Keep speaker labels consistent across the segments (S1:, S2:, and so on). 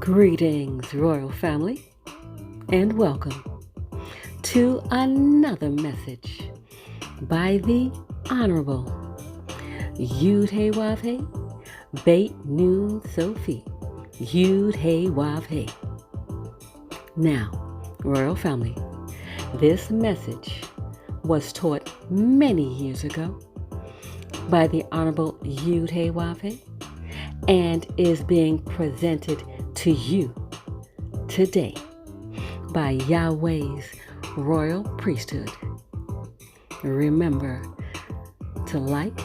S1: Greetings, royal family, and welcome to another message by the Honorable Yahweh Beit Nun Sophie Yahweh. Now, royal family, this message was taught many years ago by the Honorable Yahweh and is being presented to you today by Yahweh's royal priesthood. Remember to like,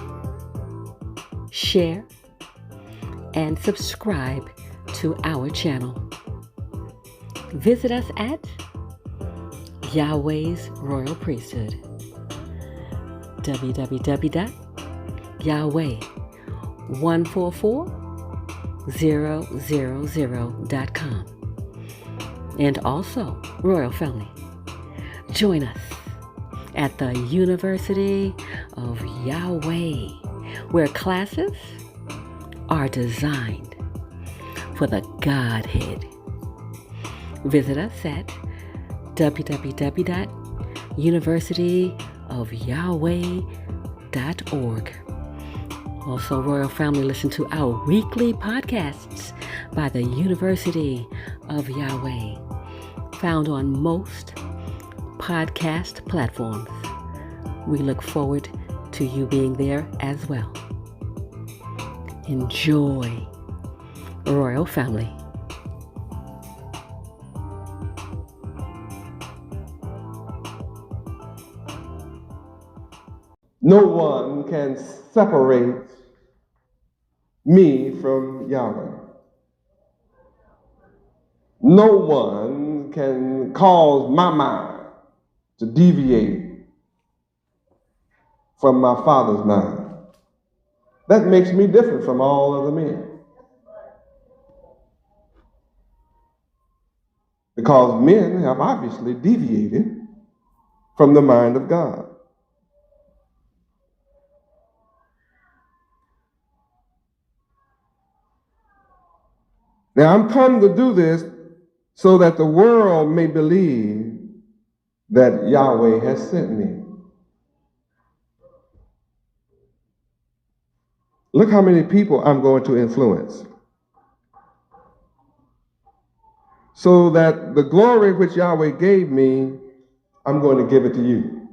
S1: share, and subscribe to our channel. Visit us at Yahweh's royal priesthood, www.yahweh144000.com. And also, royal family, join us at the University of Yahweh, where classes are designed for the Godhead. Visit us at www.universityofyahweh.org. Also, royal family, listen to our weekly podcasts by the University of Yahweh, found on most podcast platforms. We look forward to you being there as well. Enjoy, royal family.
S2: No one can separate me from Yahweh. No one can cause my mind to deviate from my Father's mind. That makes me different from all other men. Because men have obviously deviated from the mind of God. Now, I'm come to do this so that the world may believe that Yahweh has sent me. Look how many people I'm going to influence. So that the glory which Yahweh gave me, I'm going to give it to you.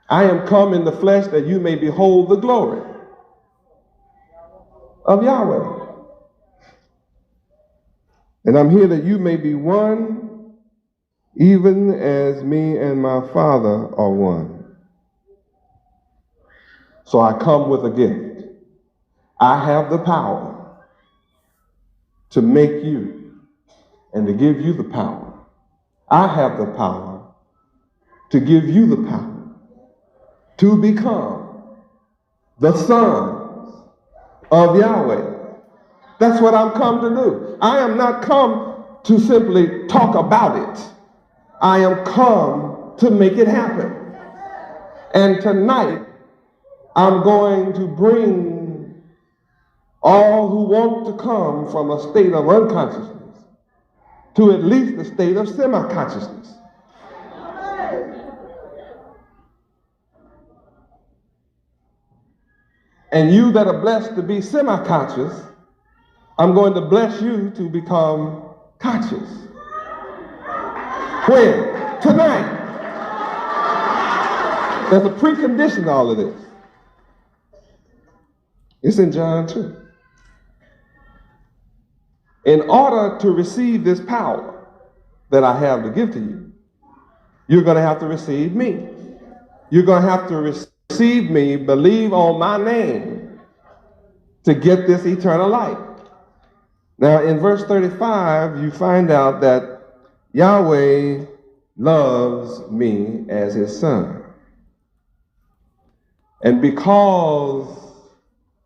S2: I am come in the flesh that you may behold the glory of Yahweh. And I'm here that you may be one, even as me and my Father are one. So I come with a gift. I have the power to make you and to give you the power. I have the power to give you the power to become the sons of Yahweh. That's what I'm come to do. I am not come to simply talk about it. I am come to make it happen. And tonight, I'm going to bring all who want to come from a state of unconsciousness to at least a state of semi-consciousness. And you that are blessed to be semi-conscious, I'm going to bless you to become conscious. When? Tonight. There's a precondition to all of this. It's in John 2. In order to receive this power that I have to give to you, you're going to have to receive me. You're going to have to receive me, believe on my name to get this eternal life. Now, in verse 35, you find out that Yahweh loves me as his son. And because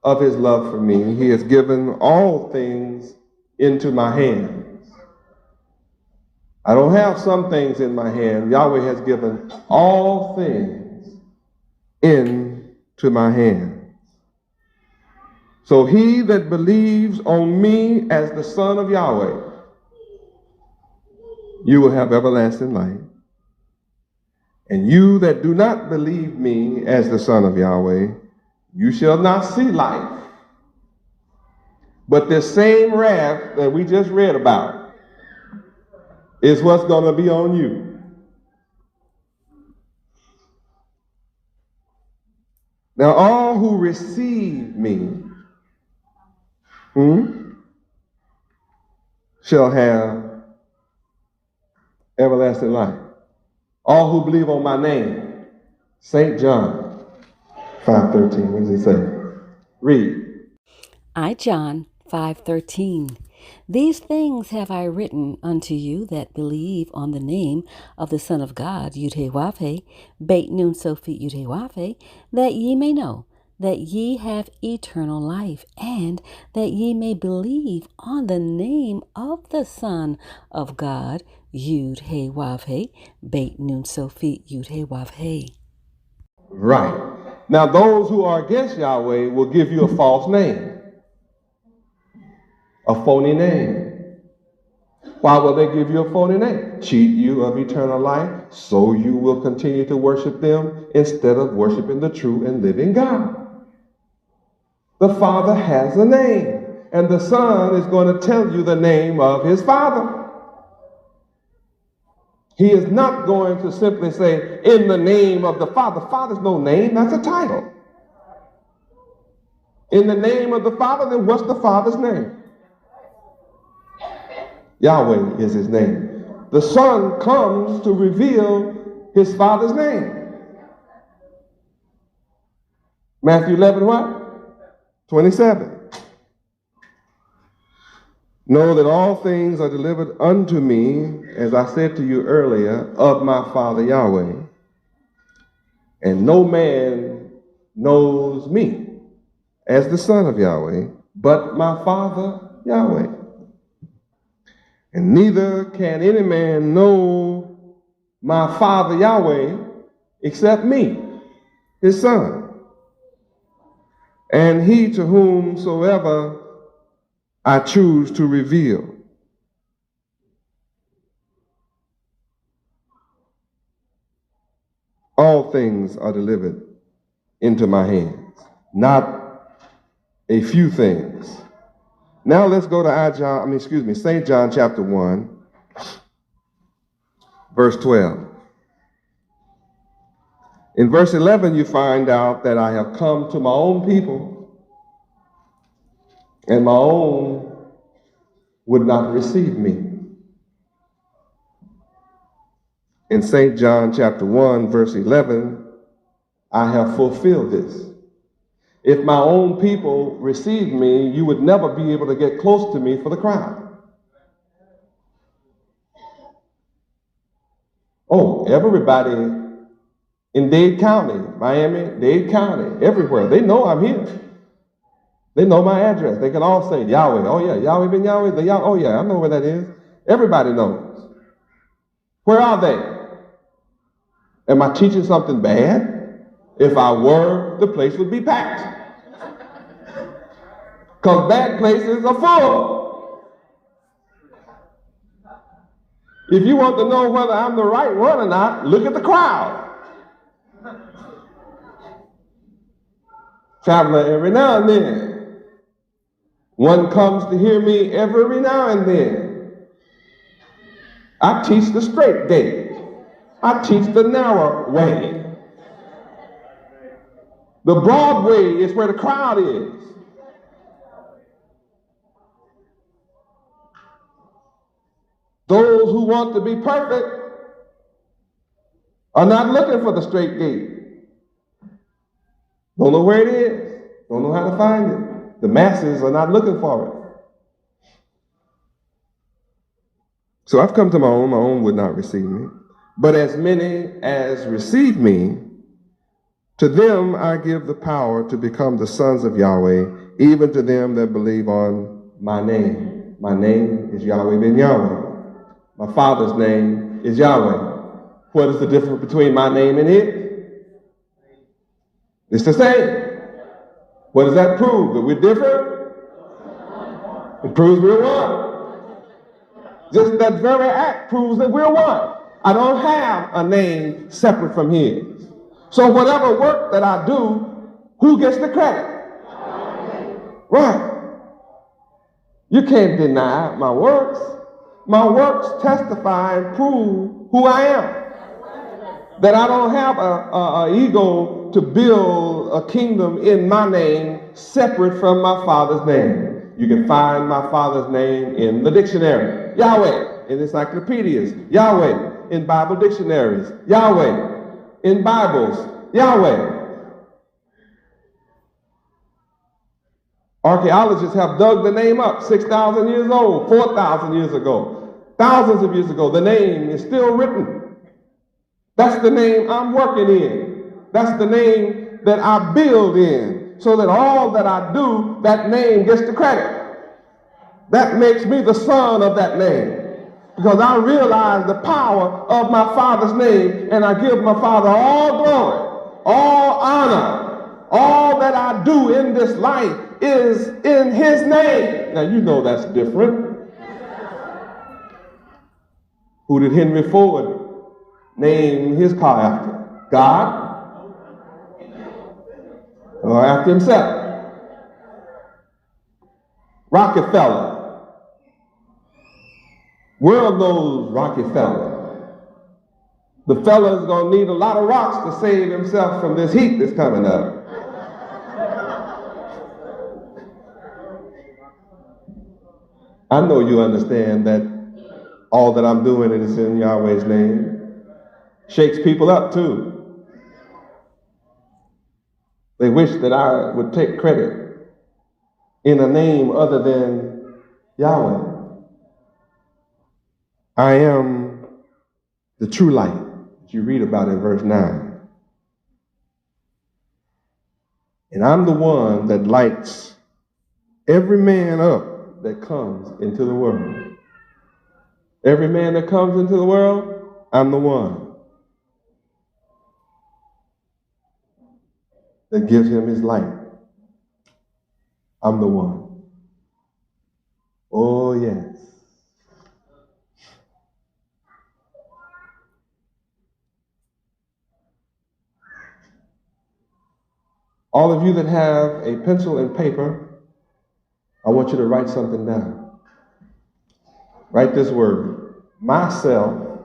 S2: of his love for me, he has given all things into my hands. I don't have some things in my hand. Yahweh has given all things into my hands. So he that believes on me as the Son of Yahweh, you will have everlasting life. And you that do not believe me as the Son of Yahweh, you shall not see life. But this same wrath that we just read about is what's going to be on you. Now, all who receive me shall have everlasting life. All who believe on my name. St. John 5:13. What does it say? Read.
S1: I, John 5:13. These things have I written unto you that believe on the name of the Son of God, Yud-Heh-Wav-Heh, Beit Nun Sofit Yud-Heh-Wav-Heh, that ye may know that ye have eternal life, and that ye may believe on the name of the Son of God, Yud-Heh-Wav-Heh, Beit Nun Sofit Yud-Heh-Wav-Heh.
S2: Right. Now, those who are against Yahweh will give you a false name, a phony name. Why will they give you a phony name? Cheat you of eternal life, so you will continue to worship them instead of worshiping the true and living God. The Father has a name, and the Son is going to tell you the name of his Father. He is not going to simply say, in the name of the Father. Father's no name, that's a title. In the name of the Father, then what's the Father's name? Yahweh is his name. The Son comes to reveal his Father's name. Matthew 11, what? 27. Know that all things are delivered unto me, as I said to you earlier, of my Father Yahweh. And no man knows me as the Son of Yahweh, but my Father Yahweh. And neither can any man know my Father Yahweh except me, his Son. And he to whomsoever I choose to reveal. All things are delivered into my hands, not a few things. Now let's go to St. John chapter 1, verse 12. In verse 11, you find out that I have come to my own people, and my own would not receive me. In St. John chapter 1, verse 11, I have fulfilled this. If my own people received me, you would never be able to get close to me for the crowd. Oh, everybody in Dade County, Miami, Dade County, everywhere, they know I'm here. They know my address. They can all say Yahweh. Oh yeah, Yahweh ben Yahweh. Oh yeah, I know where that is. Everybody knows. Where are they? Am I teaching something bad? If I were, the place would be packed. Because bad places are full. If you want to know whether I'm the right one or not, look at the crowd. Traveler every now and then. One comes to hear me every now and then. I teach the straight gate. I teach the narrow way. The broad way is where the crowd is. Those who want to be perfect are not looking for the straight gate. Don't know where it is. Don't know how to find it. The masses are not looking for it. So I've come to my own would not receive me. But as many as receive me, to them I give the power to become the sons of Yahweh, even to them that believe on my name. My name is Yahweh ben Yahweh. My Father's name is Yahweh. What is the difference between my name and his? It's the same. What does that prove? That we're different? It proves we're one. Just that very act proves that we're one. I don't have a name separate from his. So whatever work that I do, who gets the credit? Right. You can't deny my works. My works testify and prove who I am. That I don't have an ego to build a kingdom in my name separate from my Father's name. You can find my Father's name in the dictionary. Yahweh in encyclopedias. Yahweh in Bible dictionaries. Yahweh in Bibles. Yahweh. Archaeologists have dug the name up 6,000 years old, 4,000 years ago, thousands of years ago. The name is still written. That's the name I'm working in. That's the name that I build in, so that all that I do, that name gets the credit. That makes me the son of that name, because I realize the power of my Father's name, and I give my Father all glory, all honor. All that I do in this life is in his name. Now you know that's different. Who did Henry Ford name his car after? God? Or after himself? Rockefeller. World knows Rockefeller. The fella's gonna need a lot of rocks to save himself from this heat that's coming up. I know you understand that all that I'm doing is in Yahweh's name. Shakes people up too. They wish that I would take credit in a name other than Yahweh. I am the true light that you read about in verse 9. And I'm the one that lights every man up that comes into the world. Every man that comes into the world, I'm the one that gives him his light. I'm the one. Oh, yes. All of you that have a pencil and paper, I want you to write something down. Write this word: myself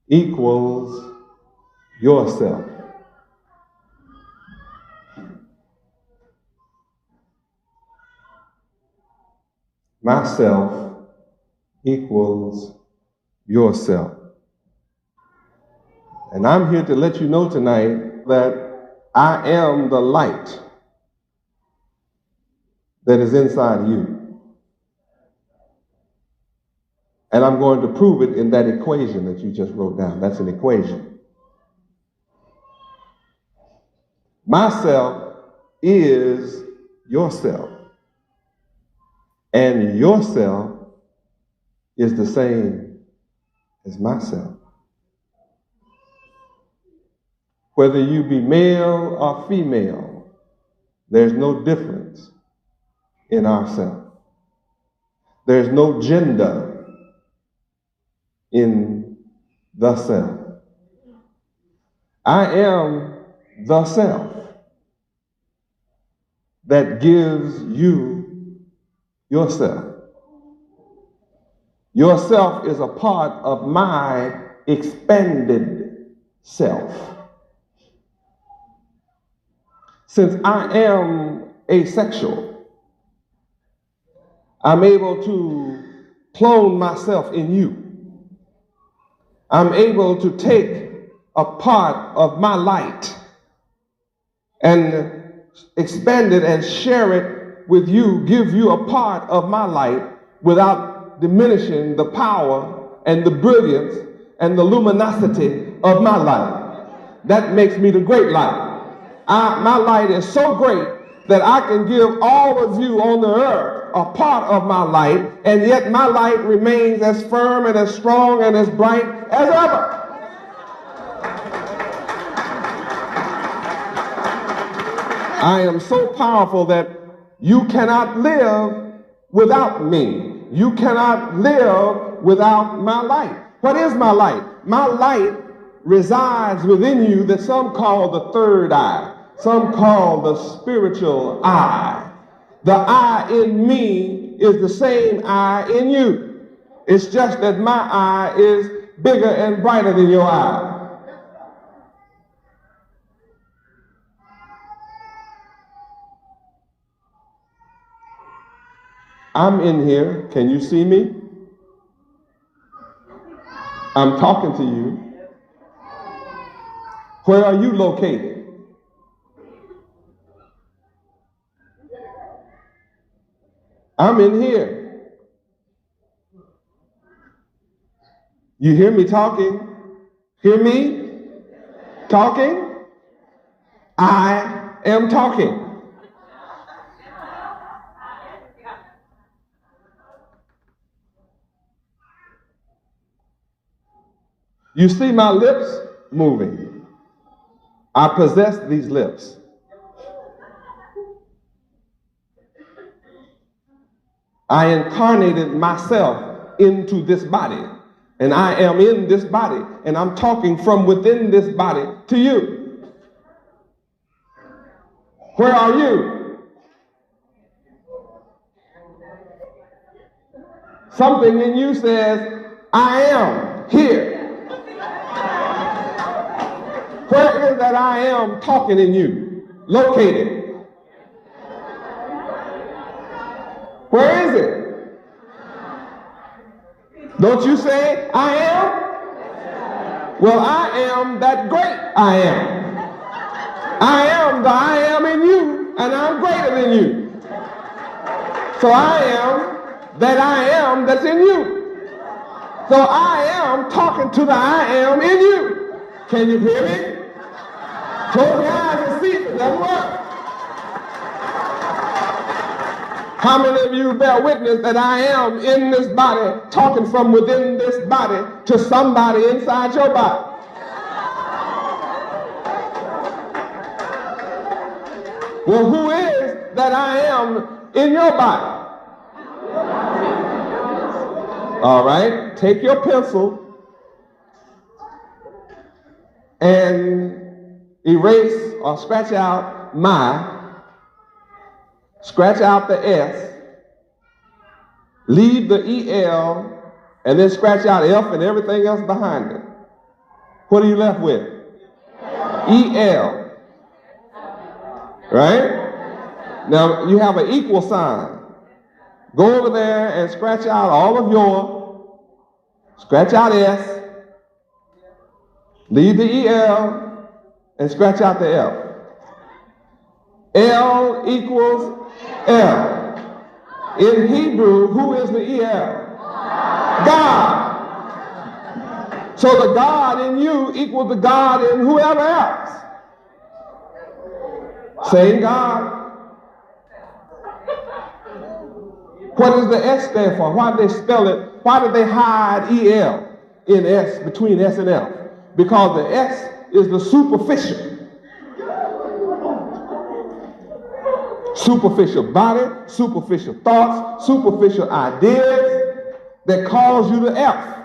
S2: equals yourself. Myself equals yourself. And I'm here to let you know tonight that I am the light that is inside you. And I'm going to prove it in that equation that you just wrote down. That's an equation. Myself is yourself. And yourself is the same as myself. Whether you be male or female, there's no difference in ourselves. There's no gender in the self. I am the self that gives you yourself. Yourself is a part of my expanded self. Since I am asexual, I'm able to clone myself in you. I'm able to take a part of my light and expand it and share it with you, give you a part of my light without diminishing the power and the brilliance and the luminosity of my light. That makes me the great light. My light is so great that I can give all of you on the earth a part of my light, and yet my light remains as firm and as strong and as bright as ever. I am so powerful that you cannot live without me. You cannot live without my light. What is my light? My light resides within you that some call the third eye. Some call the spiritual eye. The eye in me is the same eye in you. It's just that my eye is bigger and brighter than your eye. I'm in here. Can you see me? I'm talking to you. Where are you located? I'm in here. You hear me talking? Hear me talking? I am talking. You see my lips moving. I possess these lips. I incarnated myself into this body, and I am in this body, and I'm talking from within this body to you. Where are you? Something in you says, I am here. Where is that I am talking in you? Located. Where is it? Don't you say, I am? Well, I am that great I am. I am the I am in you, and I'm greater than you. So I am that I am that's in you. So I am talking to the I am in you. Can you hear me? Close your eyes and see if it doesn't work. How many of you bear witness that I am in this body, talking from within this body to somebody inside your body? Well, who is that I am in your body? All right, take your pencil and erase or scratch out my, scratch out the S, leave the EL, and then scratch out F and everything else behind it. What are you left with? EL. Right? Now you have an equal sign. Go over there and scratch out all of your, scratch out S, leave the EL, and scratch out the F. L equals L. In Hebrew, who is the EL? God. So the God in you equals the God in whoever else. Same God. What does the S stand for? Why did they spell it? Why did they hide EL in S, between S and F? Because the S is the superficial. Superficial body, superficial thoughts, superficial ideas that cause you to F.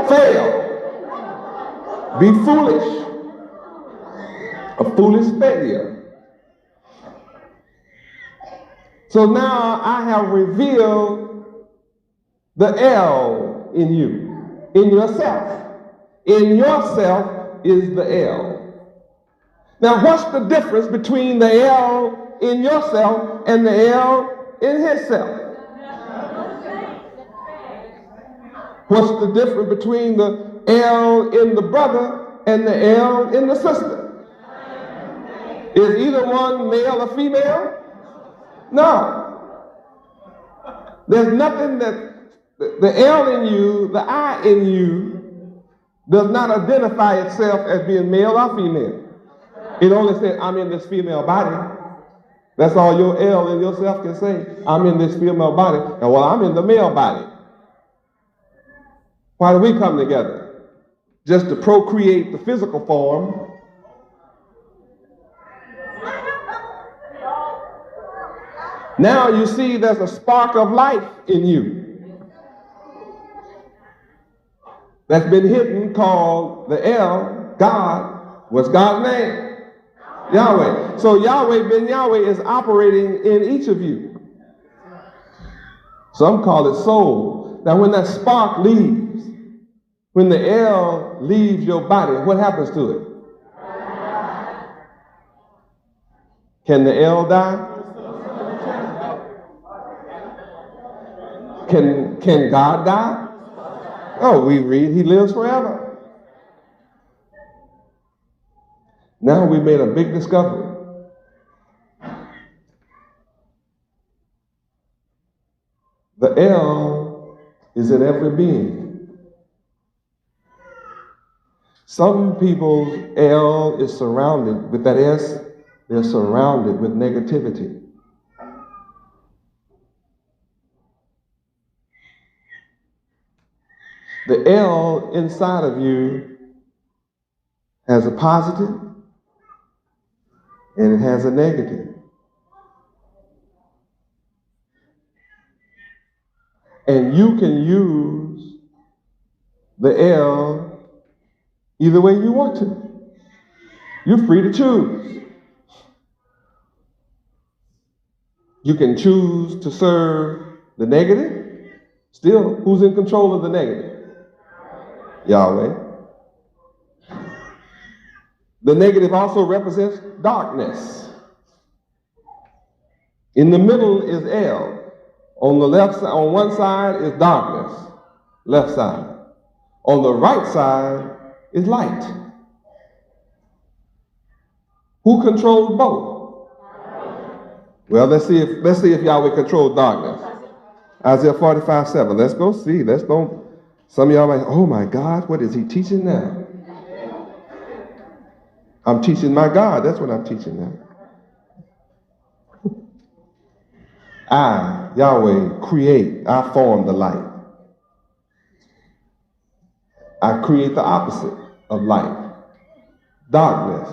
S2: Fail. Be foolish. A foolish failure. So now I have revealed the L in you, in yourself. In yourself is the L. Now what's the difference between the L in yourself and the L in himself? What's the difference between the L in the brother and the L in the sister? Is either one male or female? No. There's nothing that the L in you, the I in you, does not identify itself as being male or female. It only says, I'm in this female body. That's all your L in yourself can say. I'm in this female body. And well, I'm in the male body. Why do we come together? Just to procreate the physical form. Now you see there's a spark of life in you that's been hidden, called the El, God. What's God's name? Yahweh. So Yahweh ben Yahweh is operating in each of you. Some call it soul. Now when that spark leaves, when the El leaves your body, what happens to it? Can the El die? Can God die? Oh, we read he lives forever. Now we made a big discovery. The El is in every being. Some people's El is surrounded with that S, they're surrounded with negativity. The L inside of you has a positive and it has a negative. And you can use the L either way you want to. You're free to choose. You can choose to serve the negative. Still, who's in control of the negative? Yahweh. The negative also represents darkness. In the middle is El. On the left side, on one side is darkness, left side. On the right side is light. Who controls both? Well, let's see if Yahweh controls darkness. Isaiah 45:7. Let's go see. Let's go. Some of y'all might, oh my God, what is he teaching now? I'm teaching my God. That's what I'm teaching now. I, Yahweh, create. I form the light. I create the opposite of light. Darkness.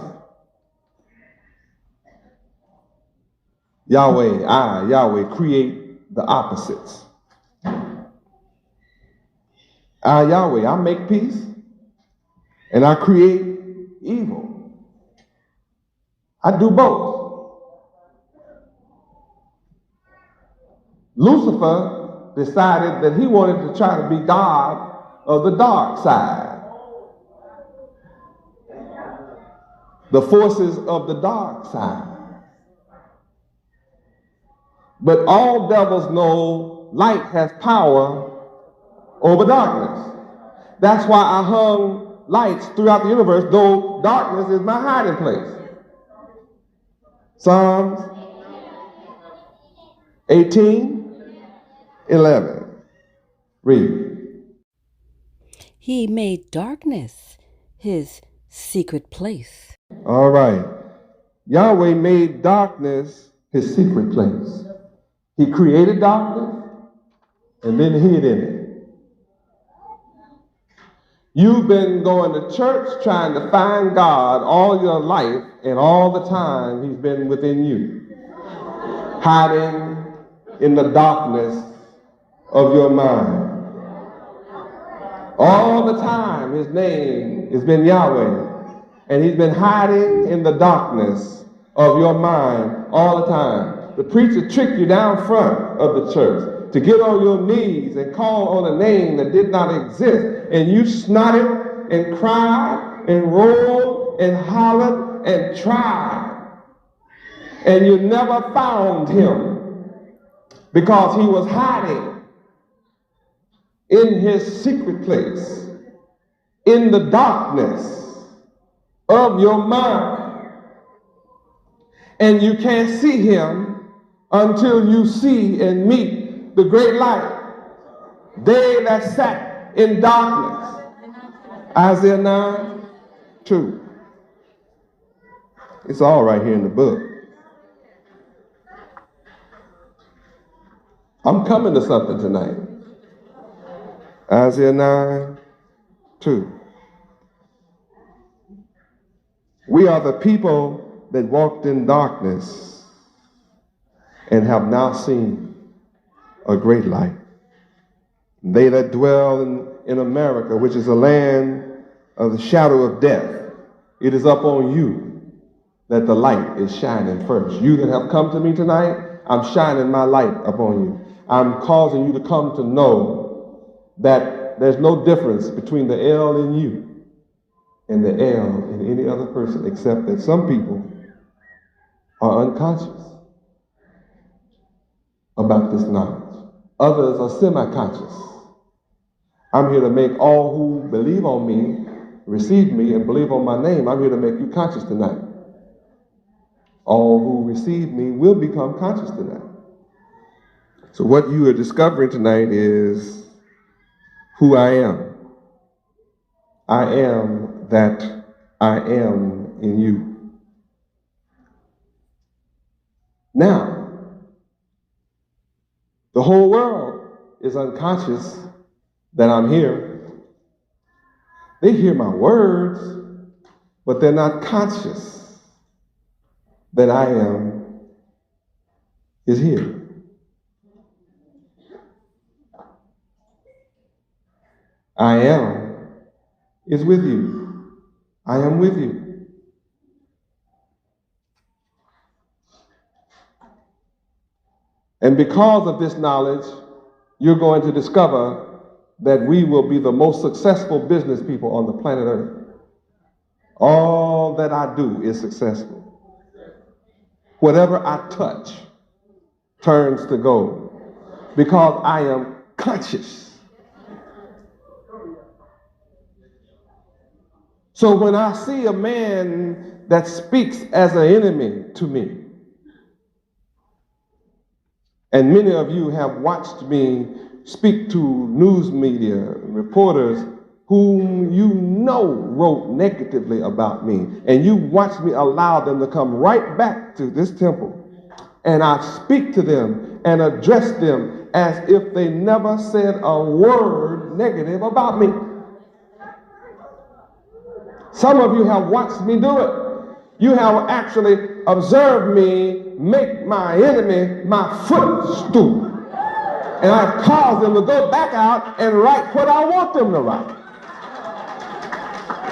S2: Yahweh, I, Yahweh, create the opposites. I, Yahweh, I make peace and I create evil. I do both. Lucifer decided that he wanted to try to be God of the dark side. The forces of the dark side. But all devils know light has power over darkness. That's why I hung lights throughout the universe, though darkness is my hiding place. Psalms 18:11. Read.
S1: He made darkness his secret place.
S2: All right. Yahweh made darkness his secret place. He created darkness and then hid in it. You've been going to church trying to find God all your life, and all the time he's been within you, hiding in the darkness of your mind. All the time his name has been Yahweh, and he's been hiding in the darkness of your mind all the time. The preacher tricked you down front of the church to get on your knees and call on a name that did not exist, and you snotted and cried and rolled and hollered and tried, and you never found him because he was hiding in his secret place, in the darkness of your mind. And you can't see him until you see and meet the great light. They that sat in darkness. Isaiah 9:2. It's all right here in the book. I'm coming to something tonight. Isaiah 9:2. We are the people that walked in darkness and have now seen a great light. They that dwell in America, which is a land of the shadow of death, it is up on you that the light is shining first. You that have come to me tonight, I'm shining my light upon you. I'm causing you to come to know that there's no difference between the L in you and the L in any other person, except that some people are unconscious about this knowledge. Others are semi-conscious. I'm here to make all who believe on me, receive me, and believe on my name, I'm here to make you conscious tonight. All who receive me will become conscious tonight. So what you are discovering tonight is who I am. I am that I am in you. Now, the whole world is unconscious that I'm here. They hear my words, but they're not conscious that I am is here. I am is with you. I am with you. And because of this knowledge, you're going to discover that we will be the most successful business people on the planet Earth. All that I do is successful. Whatever I touch turns to gold because I am conscious. So when I see a man that speaks as an enemy to me, and many of you have watched me speak to news media, reporters whom you know wrote negatively about me, and you watch me allow them to come right back to this temple, and I speak to them and address them as if they never said a word negative about me. Some of you have watched me do it. You have actually observed me make my enemy my footstool. And I've caused them to go back out and write what I want them to write.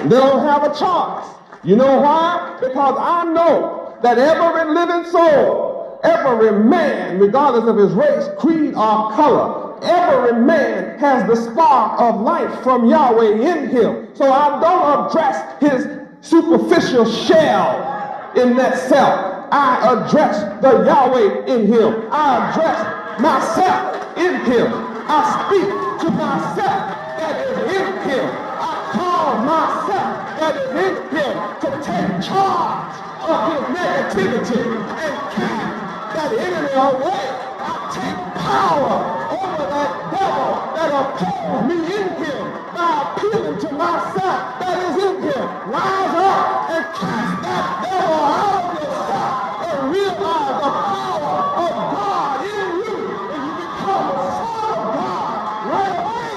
S2: They don't have a choice. You know why? Because I know that every living soul, every man, regardless of his race, creed, or color, every man has the spark of life from Yahweh in him. So I don't address his superficial shell in that self. I address the Yahweh in him. I address myself in him. I speak to myself that is in him. I call myself that is in him to take charge of his negativity and cast that enemy away. I take power over that devil that opposes me in him by appealing to myself that is in him. Rise up and cast that devil out of yourself and realize the power of God in you and you become a son of God right away.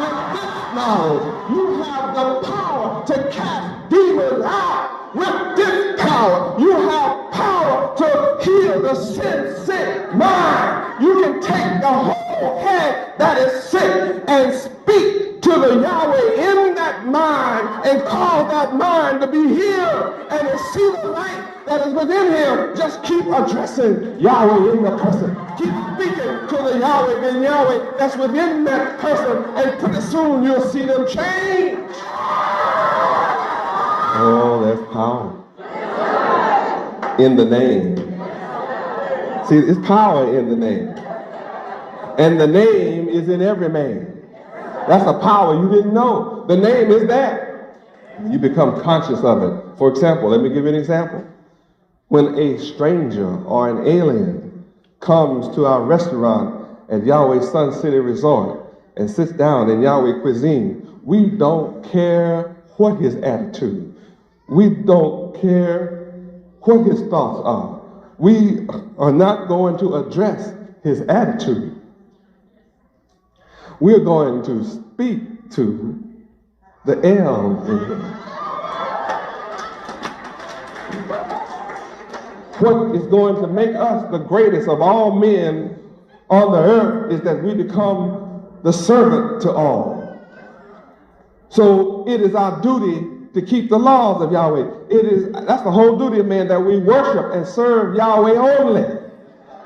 S2: With this knowledge, you have the power to cast demons out. With this power, you have power to heal the sick mind. You can take the whole head that is sick and speak to the Yahweh in that mind and cause that mind to be healed and to see the light that is within him. Just keep addressing Yahweh in the person. Keep speaking to the Yahweh in Yahweh that's within that person, and pretty soon you'll see them change. Oh, that's power. In the name. See, it's power in the name. And the name is in every man. That's a power you didn't know. The name is there. You become conscious of it. For example, let me give you an example. When a stranger or an alien comes to our restaurant at Yahweh Sun City Resort and sits down in Yahweh cuisine, we don't care what his attitude. We don't care what his thoughts are. We are not going to address his attitude. We're going to speak to the L in him. what is going to make us the greatest of all men on the earth is that we become the servant to all. So it is our duty to keep the laws of Yahweh. That's the whole duty of man, that we worship and serve Yahweh only.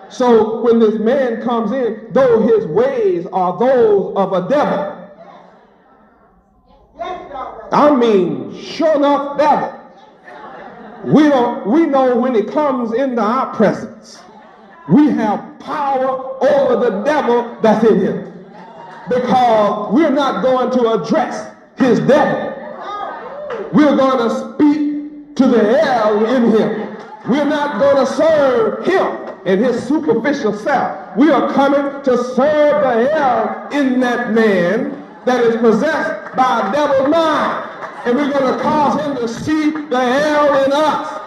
S2: So when this man comes in, though his ways are those of a devil, I mean, sure enough, devil. We know when he comes into our presence, we have power over the devil that's in him, because we're not going to address his devil. We're going to speak to the hell in him. We're not going to serve him and his superficial self. We are coming to serve the hell in that man that is possessed by a devil's mind. And we're going to cause him to see the hell in us.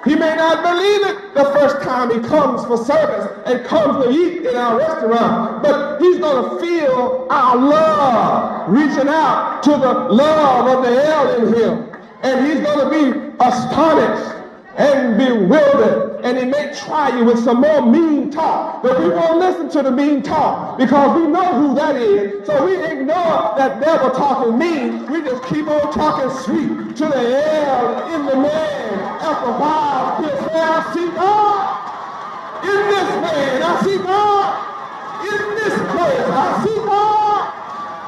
S2: He may not believe it the first time he comes for service and comes to eat in our restaurant, but he's going to feel our love reaching out to the love of the hell in him. And he's going to be astonished and bewildered, and he may try you with some more mean talk, but we won't listen to the mean talk because we know who that is. So we ignore that devil talking mean. We just keep on talking sweet to the hell in the man. After a while, he'll say, I see God in this man. I see God in this place. I see God.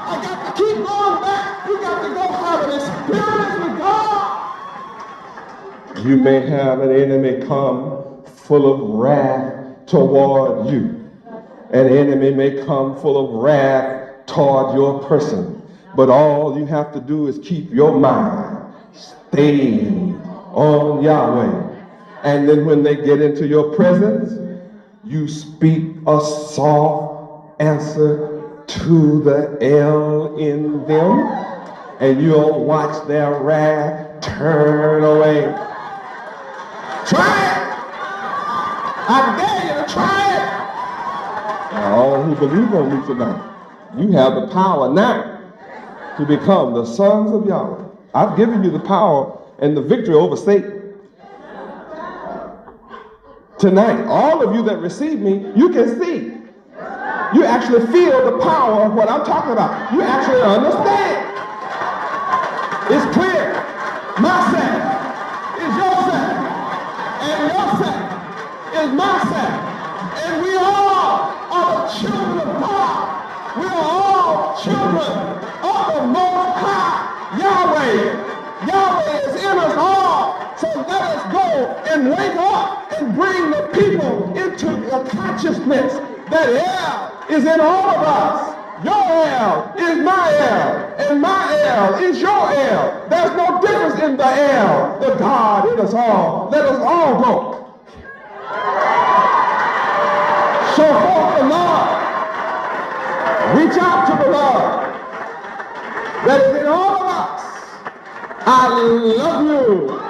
S2: I got to keep going back. We got to go have an experience with God. You may have an enemy come full of wrath toward you. An enemy may come full of wrath toward your person. But all you have to do is keep your mind stayed on Yahweh. And then when they get into your presence, you speak a soft answer to the L in them, and you'll watch their wrath turn away. Try it! I dare you to try it! Now, all who believe on me tonight, you have the power now to become the sons of Yahweh. I've given you the power and the victory over Satan. Tonight, all of you that receive me, you can see. You actually feel the power of what I'm talking about. You actually understand. It's clear. My self is your self. And your self is my self. And we all are the children of God. We are all children of the Most High Yahweh. Yahweh is in us all. So let us go and wake up and bring the people into the consciousness that hell is in all of us. Your L is my L, and my L is your L. There's no difference in the L, the God in us all. Let us all go. Show forth the love. Reach out to the love that is in all of us. I love you.